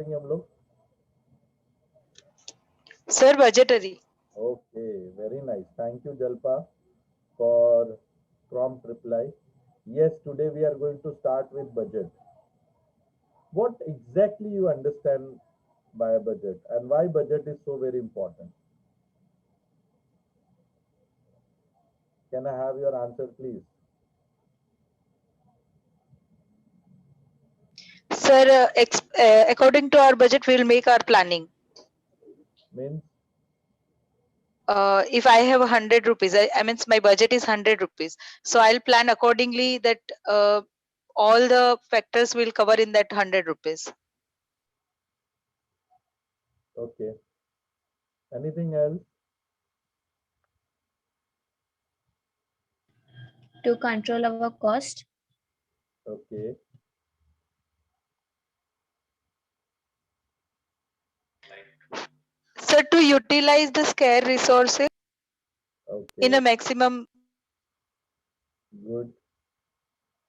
करेंगे हम लोग? Sir, budgetary. Okay, very nice. Thank you, Jalpa, for prompt reply. Yes, today we are going to start with budget. What exactly you understand by a budget and why budget is so very important? Can I have your answer, please? Sir, according to our budget, we will make our planning. Means If I have 100 rupees, I mean my budget is 100 rupees. So I'll plan accordingly that all the factors will cover in that 100 rupees. okay. Anything else? To control our cost. Okay. Sir, to utilize the scarce resources Okay. in a maximum. Good.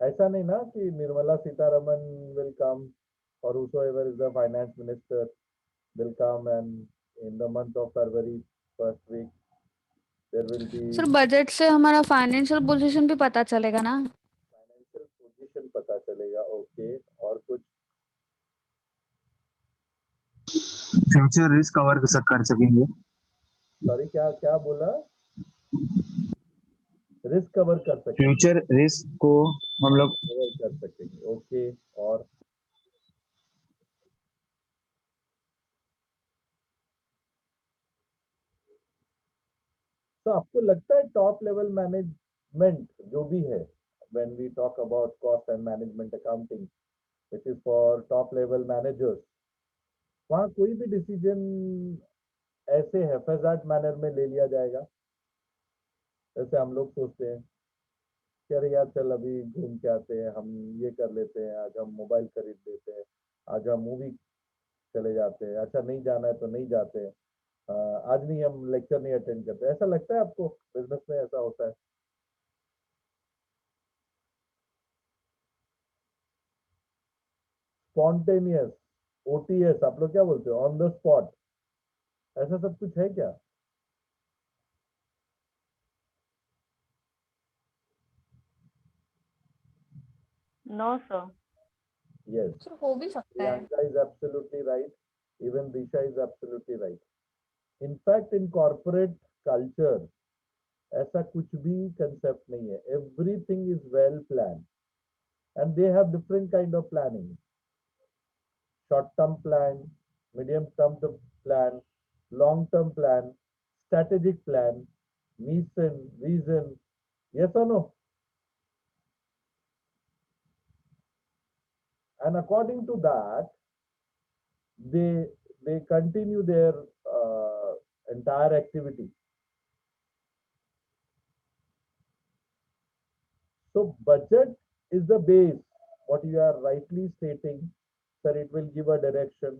ऐसा नहीं ना कि Nirmala Sitharaman will come or whosoever is the finance minister will come and in the month of February first week there will be sir budget से हमारा financial position भी पता चलेगा ना? फाइनेंशियल पोजीशन पता चलेगा. ओके. और कुछ? फ्यूचर रिस्क कवर कर सकेंगे. सॉरी, क्या क्या बोला? रिस्क कवर कर सकेंगे. फ्यूचर रिस्क को हम लोग कवर कर सकेंगे. ओके. और तो आपको लगता है टॉप लेवल मैनेजमेंट जो भी है, when we talk about cost and management accounting, which is for top level managers, वहाँ कोई भी डिसीजन ऐसे हैफेजार्ड मैनर में ले लिया जाएगा? जैसे हम लोग सोचते हैं कि अरे यार चल अभी घूम के आते हैं, हम ये कर लेते हैं, आज हम मोबाइल खरीद लेते हैं, आज हम मूवी चले जाते हैं, अच्छा नहीं जाना है तो नहीं जाते हैं, आज नहीं हम लेक्चर नहीं अटेंड करते. ऐसा लगता है आपको बिजनेस में ऐसा होता है? स्पॉन्टेनियस, ओटीएस, आप लोग क्या बोलते हो, ऑन द स्पॉट, ऐसा सब कुछ है क्या? No, sir. Yes. सर हो भी सकता है. Priyanka is absolutely right. Even Disha is absolutely right. In fact, in corporate culture, ऐसा कुछ भी concept नहीं है. Everything is well planned, and they have different kind of planning. Short-term plan, medium-term plan, long-term plan, strategic plan, mission, vision. Yes or no? And according to that, they continue their entire activity. So budget is the base. What you are rightly stating, sir, it will give a direction.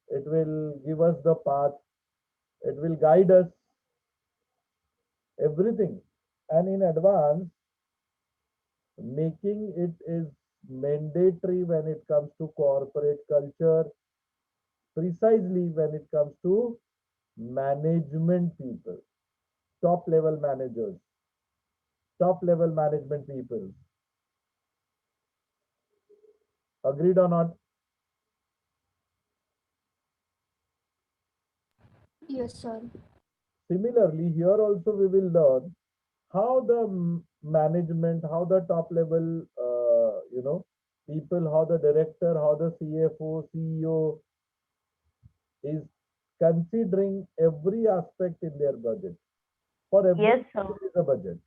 It will give us the path. It will guide us everything. And in advance, making it is mandatory when it comes to corporate culture, precisely when it comes to management people, top level managers, top level management people. Agreed or not? Yes sir. Similarly, here also we will learn how the management, how the top level, people, how the director, how the CFO, CEO is considering every aspect in their budget. For every Yes, sir. there is a budget.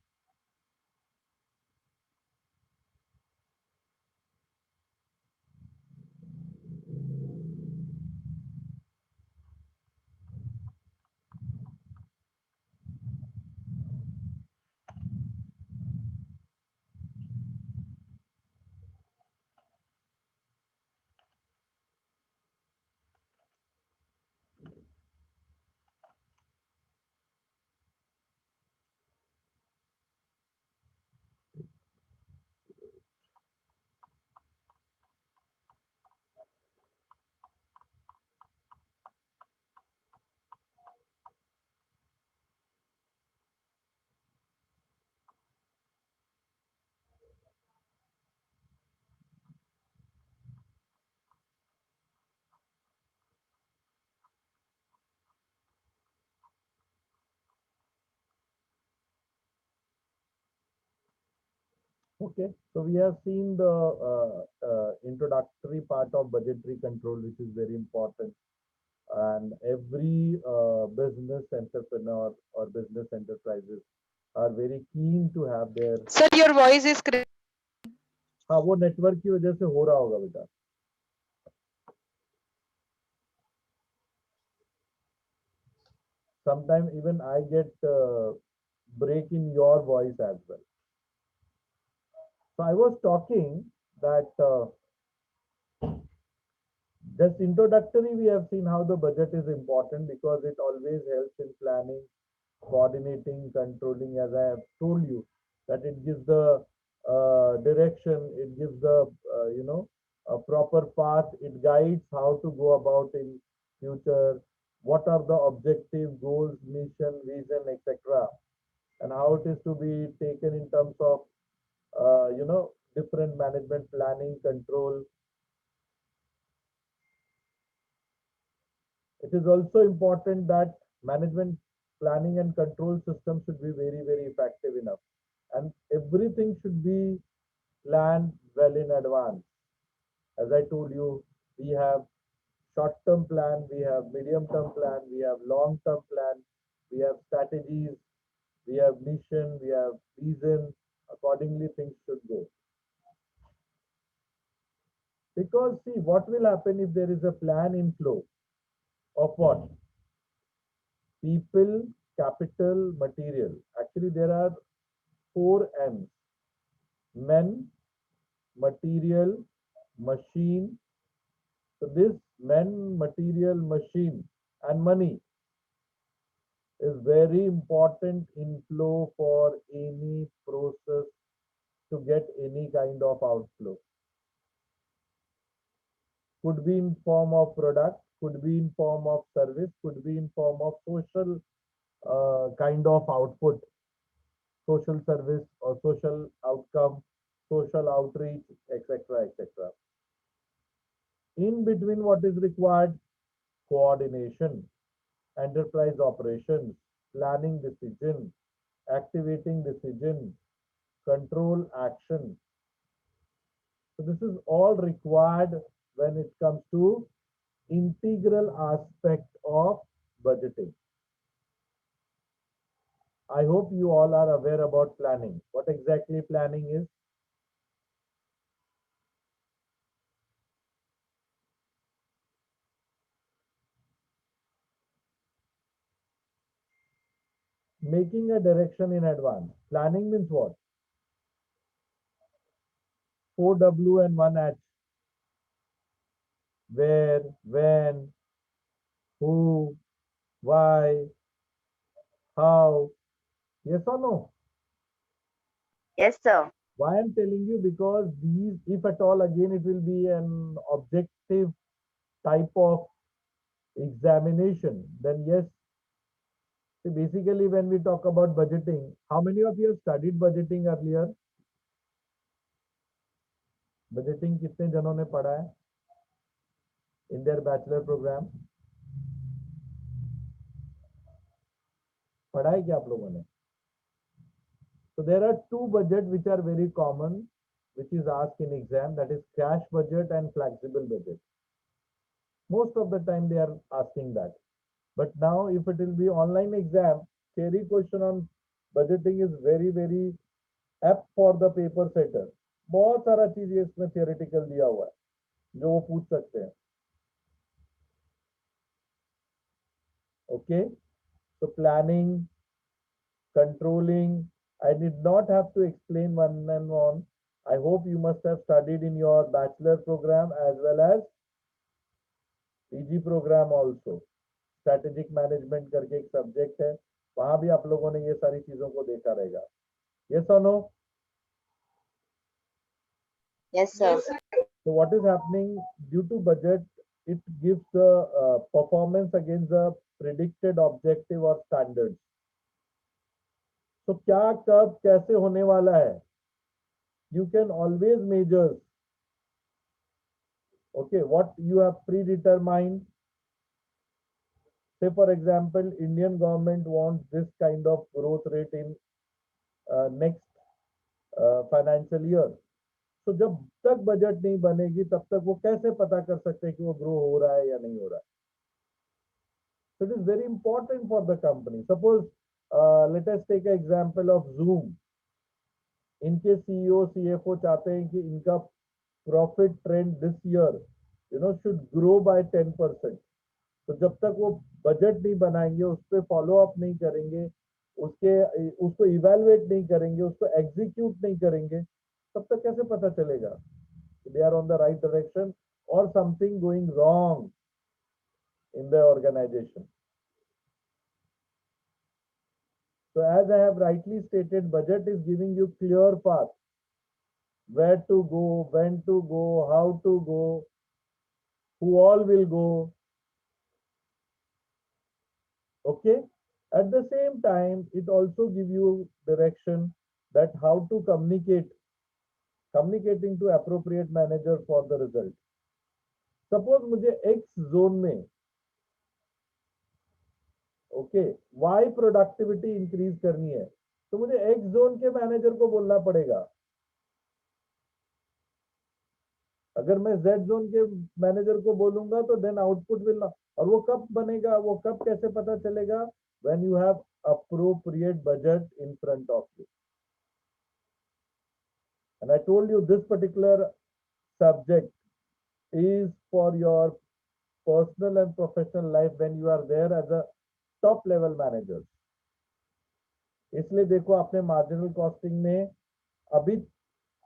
Okay, so we have seen the introductory part of budgetary control, which is very important. And every business entrepreneur or business enterprises are very keen to have their. Sir, your voice is हाँ, वो network की वजह से हो रहा होगा बेटा. Sometimes even I get break in your voice as well. So I was talking that just introductory, we have seen how the budget is important because it always helps in planning, coordinating, controlling, as I have told you, that it gives the direction, it gives the, a proper path, it guides how to go about in future, what are the objective goals, mission, vision, etc. And how it is to be taken in terms of, different management planning, control. It is also important that management planning and control system should be very, very effective enough. And everything should be planned well in advance. As I told you, we have short-term plan, we have medium-term plan, we have long-term plan, we have strategies, we have mission, we have vision. Accordingly, things should go. Because see, what will happen if there is a plan in flow of what? People, capital, material. Actually, there are 4 M's: men, material, machine. So this men, material, machine, and money is very important inflow for any process to get any kind of outflow. Could be in form of product, could be in form of service, could be in form of social kind of output, social service or social outcome, social outreach, etc., etc. In between, what is required? Coordination, enterprise operations, planning decision, activating decision, control action. So this is all required when it comes to integral aspect of budgeting. I hope you all are aware about planning. What exactly planning is? Making a direction in advance. Planning means what? 4W and 1H. Where, when, who, why, how. Yes or no? Yes, sir. Why I'm telling you? Because these, if at all, again, it will be an objective type of examination. Then yes. See, basically, when we talk about budgeting, how many of you have studied budgeting earlier? Budgeting कितने जनों ने पढ़ा है in their bachelor program? पढ़ा है क्या आप लोगों ने? So there are 2 budgets which are very common, which is asked in exam, that is cash budget and flexible budget. Most of the time they are asking that. But now if it will be online exam, theory question on budgeting is very, very apt for the paper setter. बहुत सारा चीज इसमें theoretical दिया हुआ है जो वो पूछ सकते हैं. Okay, so planning, controlling, I did not have to explain one and one. I hope you must have studied in your bachelor program as well as PG program also. Strategic management करके एक subject है, वहां भी आप लोगों ने ये सारी चीजों को देखा रहेगा. Yes or no? Yes, sir. So what is happening due to budget? It gives the performance against the predicted objective or standards. So क्या कब कैसे होने वाला है? You can always measure. Okay, what you have predetermined. Say for example, Indian government wants this kind of growth rate in next financial year. तो जब तक budget नहीं बनेगी तब तक वो कैसे पता कर सकते हैं कि वो ग्रो हो रहा है या नहीं हो रहा है? So it is very important for the company. Suppose let us take an example of Zoom. इनके सीईओ सीएफओ चाहते हैं कि इनका profit trend this year should grow by 10%। तो जब तक वो बजट नहीं बनाएंगे, उस पर फॉलो अप नहीं करेंगे, उसको इवेलुएट नहीं करेंगे, उसको एग्जीक्यूट नहीं करेंगे, तब तक कैसे पता चलेगा they are on the right direction और something going wrong in the organization. So as I have rightly stated, budget is giving you clear path, where to go, when to go, how to go, who all will go. Okay. At the same time, it also give you direction that how to communicating to appropriate manager for the result. Suppose मुझे X zone में okay Y productivity increase करनी है, तो मुझे x zone के manager को बोलना पड़ेगा। अगर मैं जेड जोन के मैनेजर को बोलूंगा तो देन आउटपुट विल नॉट, और वो कब बनेगा, वो कब कैसे पता चलेगा? When you have appropriate budget in front of you. And I told you this particular subject is for your personal and professional life when you are there as a top level manager. इसलिए देखो आपने marginal costing में अभी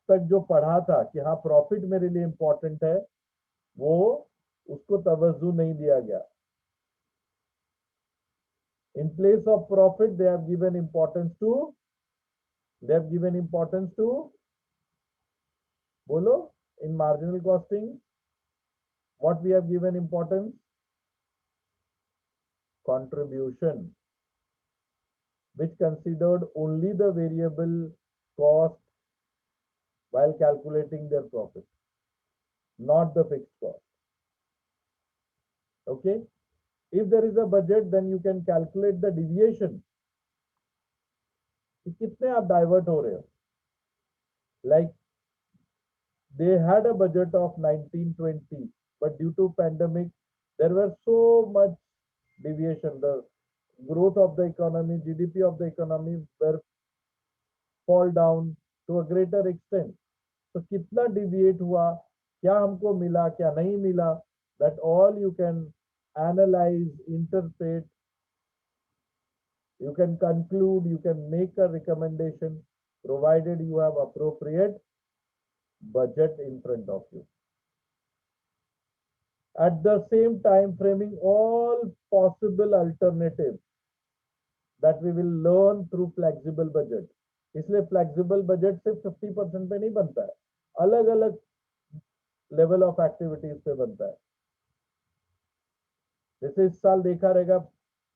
तक जो पढ़ा था कि हाँ प्रॉफिट मेरे लिए इंपॉर्टेंट है, वो उसको तवज्जो नहीं दिया गया। In place of profit they have given importance to बोलो in marginal costing what we have given importance? Contribution, which considered only the variable cost while calculating their profit, not the fixed cost. Okay, if there is a budget, then you can calculate the deviation कि कितने आप divert हो रहे हो। Like they had a budget of 1920, but due to pandemic there were so much deviation. The growth of the economy, GDP of the economy were fall down to a greater extent. So कितना deviate हुआ, क्या हमको मिला, क्या नहीं मिला, that all you can analyze, interpret, you can conclude, you can make a recommendation, provided you have appropriate budget in front of you. At the same time, framing all possible alternatives that we will learn through flexible budget. इसलिए flexible budget सिर्फ 50% पे नहीं बनता है, अलग अलग level of activities पे बनता है। जैसे इस साल देखा रहेगा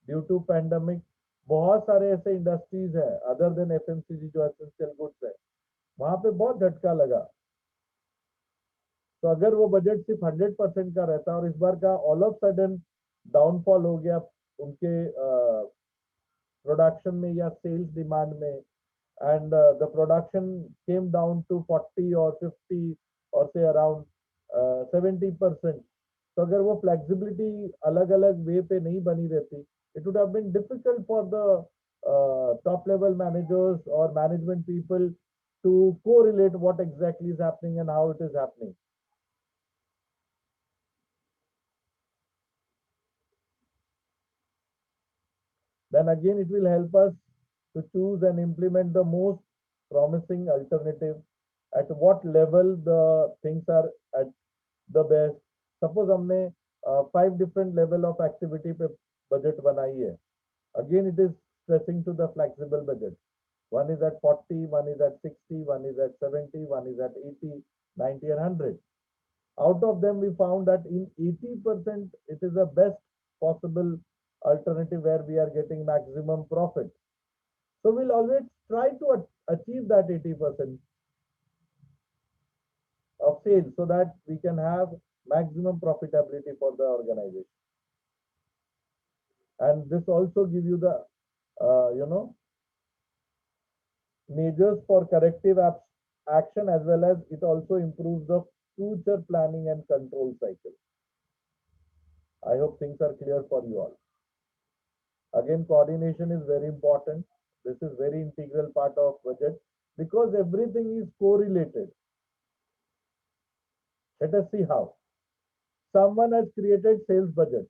ड्यू टू पैंडेमिक बहुत सारे ऐसे इंडस्ट्रीज है अदर देन एफएमसीजी जो एसेंशियल गुड्स है, वहां पे बहुत झटका लगा। तो अगर वो बजट सिर्फ 100% का रहता और इस बार का ऑल ऑफ सडन डाउनफॉल हो गया उनके प्रोडक्शन में या सेल्स डिमांड में, and the production came down to 40 और 50 और से अराउंड 70%, तो अगर वो फ्लेक्सिबिलिटी अलग अलग वे पे नहीं बनी रहती, it would have been difficult for the top level managers और management people to correlate what exactly is happening and how it is happening. Then again it will help us to choose and implement the most promising alternative, at what level the things are at the best. Suppose हमने 5 different level of activity पे budget बनाई है, again it is stressing to the flexible budget. One is at 40, one is at 60, one is at 70, one is at 80, 90 and 100. Out of them we found that in 80% it is the best possible alternative where we are getting maximum profit. So we'll always try to achieve that 80% of sales so that we can have maximum profitability for the organization. And this also give you the measures for corrective action, as well as it also improves the future planning and control cycle. I hope things are clear for you all. Again, coordination is very important. This is very integral part of budget because everything is correlated. Let us see how. Someone has created sales budget.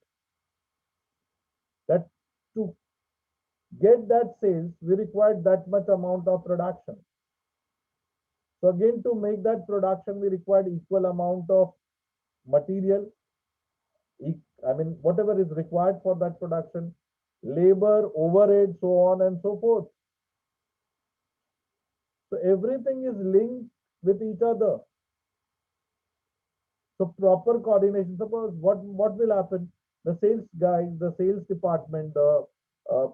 That to get that sales, we require that much amount of production. So again, to make that production, we require equal amount of material. I mean, whatever is required for that production, labor, overhead, so on and so forth. So everything is linked with each other. So proper coordination. Suppose what will happen? The sales guy, the sales department, the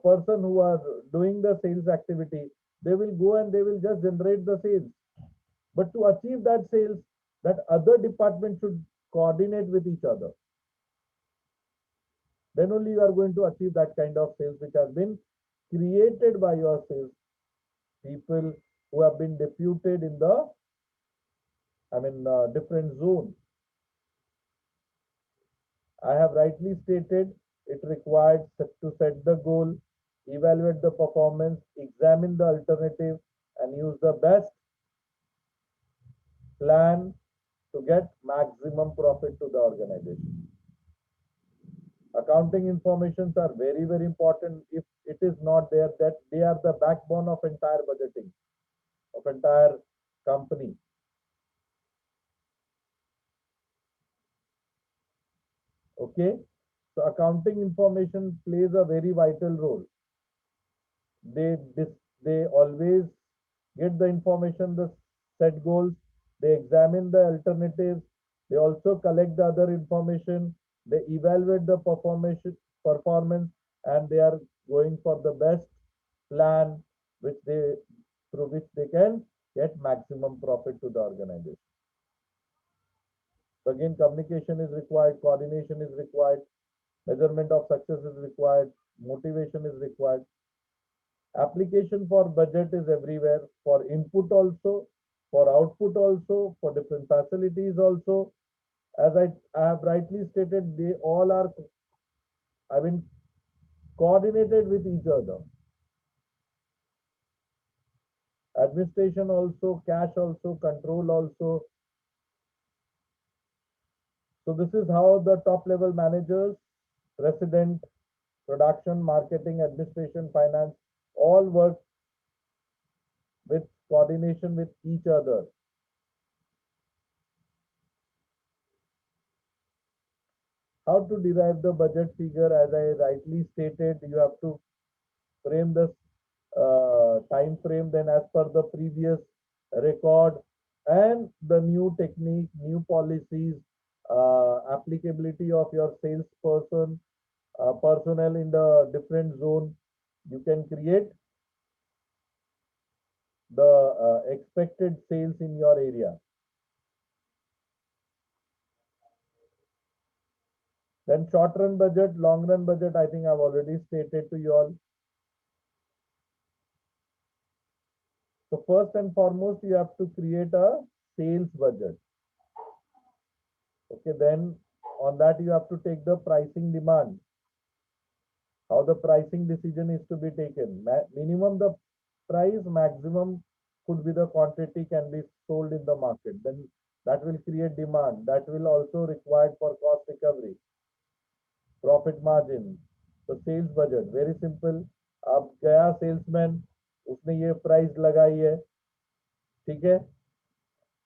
person who are doing the sales activity, they will go and they will just generate the sales. But to achieve that sales, that other department should coordinate with each other. Then only you are going to achieve that kind of sales which has been created by your sales people who have been deputed in the, different zone. I have rightly stated it required to set the goal, evaluate the performance, examine the alternative, and use the best plan to get maximum profit to the organization. Accounting informations are very, very important. If it is not there, that they are the backbone of entire budgeting, of entire company. Okay, so accounting information plays a very vital role. They always get the information, the set goals, they examine the alternatives, they also collect the other information, they evaluate the performance, and they are going for the best plan through which they can get maximum profit to the organization. So again, communication is required, coordination is required, measurement of success is required, motivation is required. Application for budget is everywhere, for input also, for output also, for different facilities also. As I have rightly stated, they all are, coordinated with each other. Administration also, cash also, control also. So this is how the top level managers, president, production, marketing, administration, finance, all work with coordination with each other. How to derive the budget figure? As I rightly stated, you have to frame the time frame, then as per the previous record and the new technique, new policies, applicability of your salesperson, personnel in the different zone, you can create the expected sales in your area. Then short run budget, long run budget, I think I've already stated to you all. So first and foremost, you have to create a sales budget. Okay, then on that you have to take the pricing demand. How the pricing decision is to be taken. Minimum the price, maximum could be the quantity can be sold in the market. Then that will create demand. That will also required for cost recovery. Profit margin. So sales budget, very simple. अब गया salesman, उसने ये price लगाई है, ठीक है,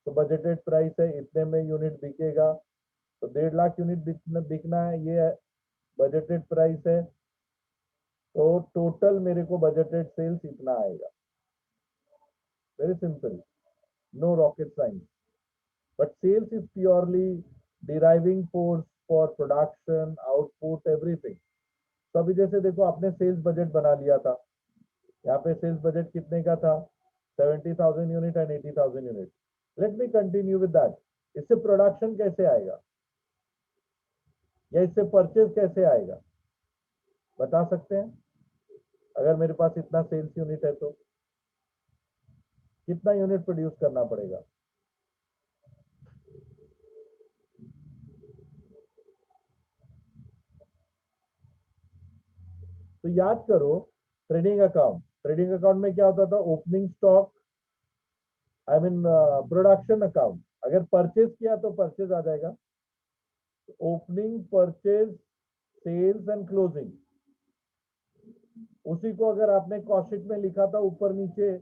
तो budgeted price है, इतने में यूनिट बिकेगा, तो 1.5 लाख यूनिट बिकना है, ये बजटेड प्राइस है, तो टोटल मेरे को बजटेड सेल्स इतना आएगा. Very simple, no rocket science. But sales is purely deriving force for production, output, everything. तो अभी जैसे देखो आपने सेल्स बजट बना लिया था, यहाँ पे सेल्स बजट कितने का था, 70,000 unit and 80,000 unit. Let me continue with that. इससे प्रोडक्शन कैसे आएगा या इससे परचेज कैसे आएगा, बता सकते हैं? अगर मेरे पास इतना सेल्स यूनिट है तो कितना यूनिट प्रोड्यूस करना पड़ेगा? तो याद करो, ट्रेडिंग अकाउंट में क्या होता था? Opening stock, I mean production account. अगर परचेज किया तो परचेज आ जाएगा, opening, purchase, sales and closing. उसी को अगर आपने कॉस्ट शीट में लिखा था ऊपर नीचे,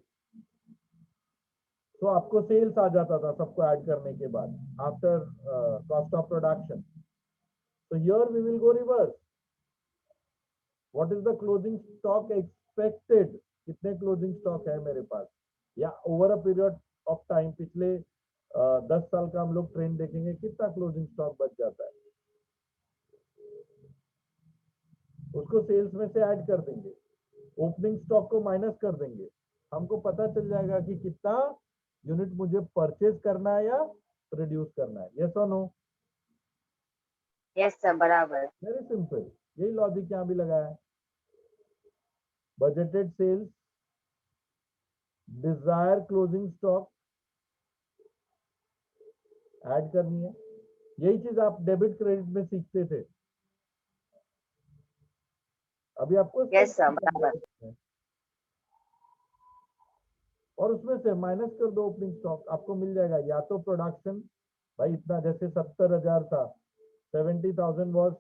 तो आपको सेल्स आ जाता था सबको ऐड करने के बाद, आफ्टर कॉस्ट ऑफ प्रोडक्शन। तो here we will go reverse. What is the closing stock expected? कितने क्लोजिंग स्टॉक है मेरे पास, या over a period of time, पिछले 10 साल का हम लोग ट्रेंड देखेंगे, कितना क्लोजिंग स्टॉक बच जाता है, उसको सेल्स में से ऐड कर देंगे, ओपनिंग स्टॉक को माइनस कर देंगे, हमको पता चल जाएगा कि कितना यूनिट मुझे परचेज करना है या प्रोड्यूस करना है। यस और नो? यस सर, बराबर। वेरी सिंपल, यही लॉजिक यहाँ भी लगाया है। Budgeted sales, desired closing stock add करनी है। यही चीज आप डेबिट क्रेडिट में सीखते थे, अभी आपको यस सर, बराबर। और उसमें से माइनस कर दो ओपनिंग स्टॉक, आपको मिल जाएगा या तो प्रोडक्शन, भाई इतना, जैसे 70,000 था, 70,000 was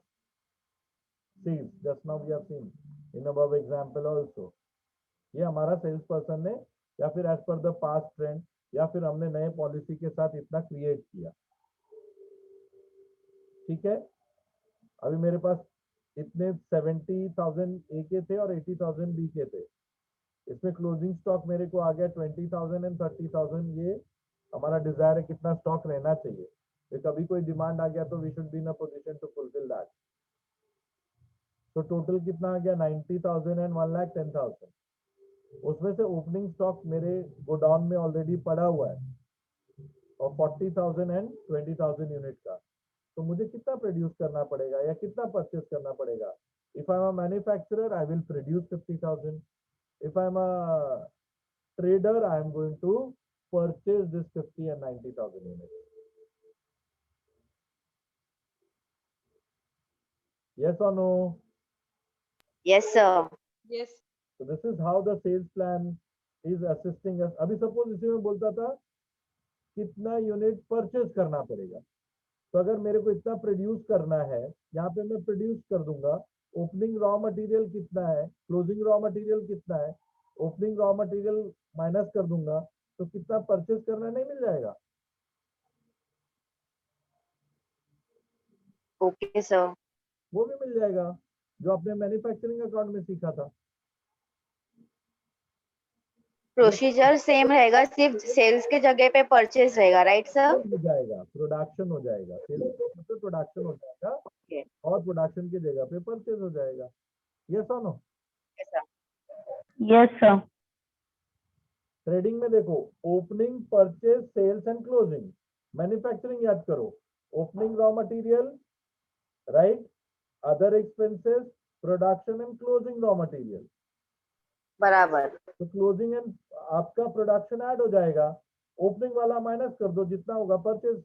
sales, just now we have seen in above example also। ये हमारा सेल्स पर्सन ने, या फिर as per the past trend, या फिर हमने नए पॉलिसी के साथ इतना क्रिएट किया। ठीक है, अभी मेरे पास इतने 70,000 ए के थे और 80,000 बी के थे। इसमें क्लोजिंग स्टॉक मेरे को आ गया 20,000 एंड 30,000। ये हमारा डिजायर है कितना स्टॉक रहना चाहिए, तो कभी कोई डिमांड आ गया तो we should be in a position to fulfil that. तो टोटल कितना आ गया? 90,000 एंड 1,10,000। उसमें से ओपनिंग स्टॉक मेरे गोडाउन में ऑलरेडी पड़ा हुआ है, और 40,000 एंड 20,000 यूनिट का। तो मुझे कितना प्रोड्यूस करना पड़ेगा या कितना परचेस करना पड़ेगा? If I am a manufacturer, I will produce 50,000। If I'm a trader, I am going to purchase this 50 and 90,000 units. Yes or no? Yes sir. Yes. So this is how the sales plan is assisting us. अभी suppose इसी में बोलता था कितना unit purchase करना पड़ेगा, तो अगर मेरे को इतना प्रोड्यूस करना है, यहाँ पे मैं प्रोड्यूस कर दूंगा। ओपनिंग रॉ मटेरियल कितना है, क्लोजिंग रॉ मटेरियल कितना है, ओपनिंग रॉ मटेरियल माइनस कर दूंगा, तो कितना परचेज करना नहीं मिल जाएगा। Okay sir. वो भी मिल जाएगा जो आपने मैन्युफैक्चरिंग अकाउंट में सीखा था। प्रोसीजर सेम रहेगा, सिर्फ सेल्स के जगह पे परचेज रहेगा, राइट सर? हो जाएगा, प्रोडक्शन हो जाएगा, सेल्स पे प्रोडक्शन हो जाएगा, ओके। और प्रोडक्शन की जगह पे परचेज हो जाएगा। यस और नो? Yes sir. ट्रेडिंग में देखो, opening, purchase, sales and closing. Manufacturing याद करो, opening raw material, right, other expenses, production and closing raw material. बराबर। तो क्लोजिंग एंड आपका प्रोडक्शन ऐड हो जाएगा, ओपनिंग वाला माइनस कर दो, जितना होगा परचेज।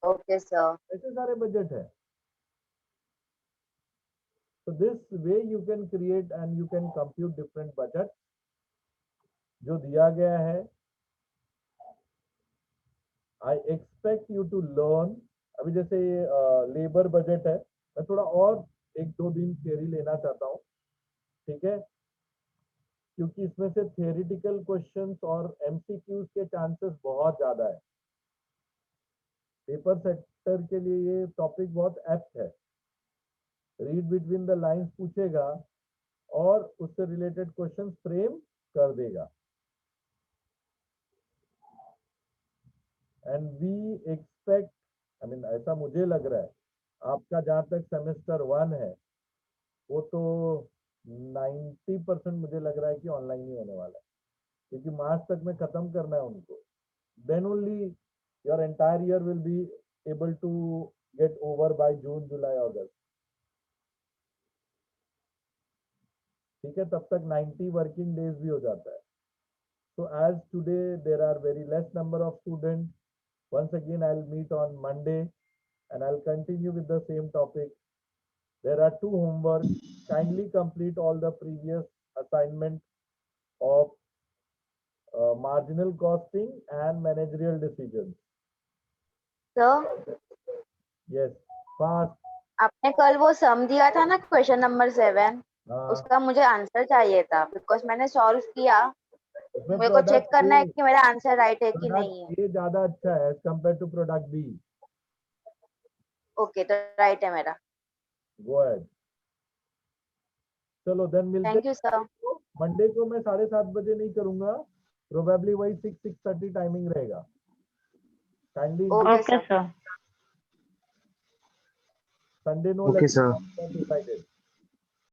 Okay sir. ऐसे सारे बजट है। So this way you can create and you can compute different budgets जो दिया गया है। I expect you to learn। अभी जैसे लेबर बजट है, मैं थोड़ा और 1-2 दिन थियरी लेना चाहता हूँ, ठीक है, क्योंकि इसमें से थियोरिटिकल क्वेश्चंस और एमसीक्यूज के चांसेस बहुत ज्यादा है। पेपर सेक्टर के लिए ये टॉपिक बहुत एप्ट है। रीड बिटवीन द लाइंस पूछेगा और उससे रिलेटेड क्वेश्चन फ्रेम कर देगा। And we expect, I mean ऐसा मुझे लग रहा है, आपका जहाँ तक सेमेस्टर 1 है वो तो 90% मुझे लग रहा है कि ऑनलाइन ही होने वाला है, क्योंकि मार्च तक में खत्म करना है उनको। Then only your entire year will be able to get over by June, July, August. ठीक है, तब तक 90 वर्किंग डेज भी हो जाता है। So as today there are very less number of students, once again I'll meet on Monday and I'll continue with the same topic. There are 2 homework. Kindly complete all the previous assignment of marginal costing and managerial decisions. Sir Yes, fast. आपने कल वो सम दिया था ना question number 7, हाँ, उसका मुझे answer चाहिए था बिकॉज मैंने सॉल्व किया, उसमें मेरे को चेक प्रोडक्ट करना है कि मेरा आंसर राइट है कि नहीं है। प्रोडक्ट ए ज्यादा अच्छा है as compare to product B. Okay तो राइट है मेरा। Go ahead. चलो देन मिलते थैंक यू सर। मंडे को मैं 7:30 बजे नहीं करूंगा, प्रोबेबली वही 6-6:30 टाइमिंग रहेगा. Kindly okay sir. Sunday no Okay, sir. Decided.